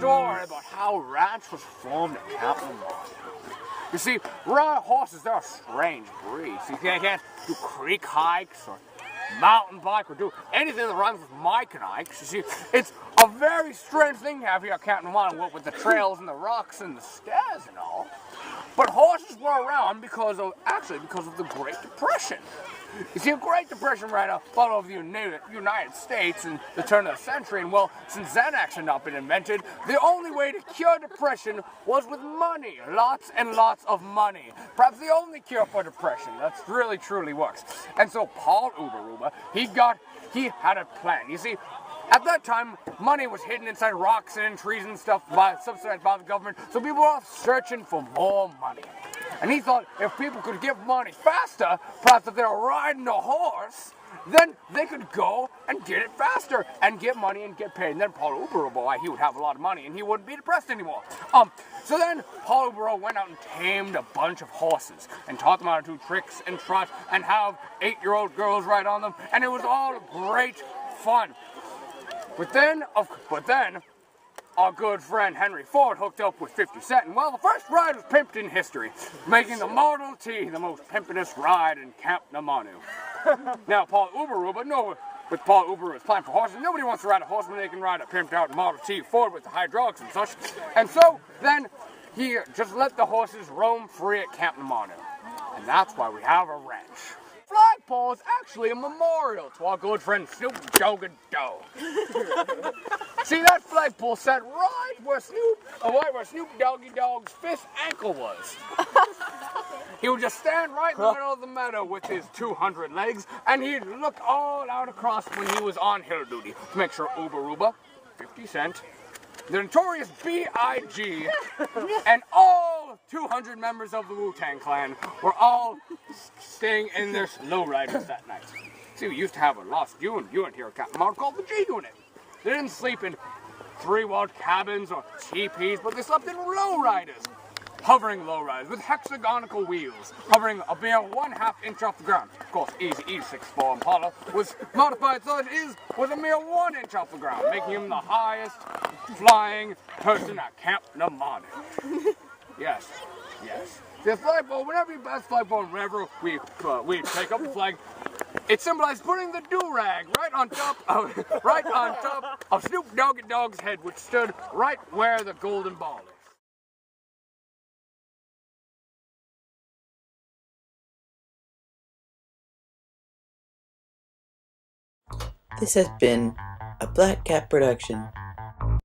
story about how a ranch was formed at Camp Namanu. You see, horses, they're a strange breed. So you can't do creek hikes or mountain bike or do anything that rhymes with Mike and Ike's. You see, it's a very strange thing to have here at Camp Namanu with the trails and the rocks and the stairs and all. But horses were around because of the Great Depression. You see, the Great Depression ran all over the United States in the turn of the century, and well, since Xanax had not been invented, the only way to cure depression was with money. Lots and lots of money. Perhaps the only cure for depression. That really, truly works. And so Paul Uberuba, he had a plan. You see, at that time, money was hidden inside rocks and in trees and stuff, subsidized by the government, so people were off searching for more money. And he thought if people could give money faster, perhaps if they were riding a horse, then they could go and get it faster and get money and get paid. And then Paul Uberuba, he would have a lot of money and he wouldn't be depressed anymore. So then Paul Uberuba went out and tamed a bunch of horses and taught them how to do tricks and trot and have 8-year-old girls ride on them, and it was all great fun. But then our good friend Henry Ford hooked up with 50 Cent, and well, the first ride was pimped in history, making the Model T the most pimpinest ride in Camp Namanu. Now, Paul Uberuba's plan for horses, nobody wants to ride a horse when they can ride a pimped out Model T Ford with the hydraulics and such. And so then he just let the horses roam free at Camp Namanu. And that's why we have a ranch. Flagpole is actually a memorial to our good friend Snoop Dogg and Doe. See, that flagpole sat right where Snoop Doggy Dogg's fifth ankle was. He would just stand right in the middle of the meadow with his 200 legs, and he'd look all out across when he was on hill duty to make sure Uberuba, 50 Cent, the notorious B.I.G., and all 200 members of the Wu-Tang Clan were all staying in their lowriders that night. See, we used to have a lost unit here at Camp Namanu called the G Unit. They didn't sleep in 3-walled cabins or teepees, but they slept in lowriders. Hovering lowriders with hexagonal wheels, hovering a mere 1/2 inch off the ground. Of course, Easy E64 Impala was modified so it was a mere 1 inch off the ground, making him the highest flying person at Camp Namanu. Yes. The flagpole, whenever you pass flagpole, whenever we take up the flag, it symbolized putting the do-rag right on top of Snoop Doggy Dogg's head, which stood right where the golden ball is. This has been a Black Cat production.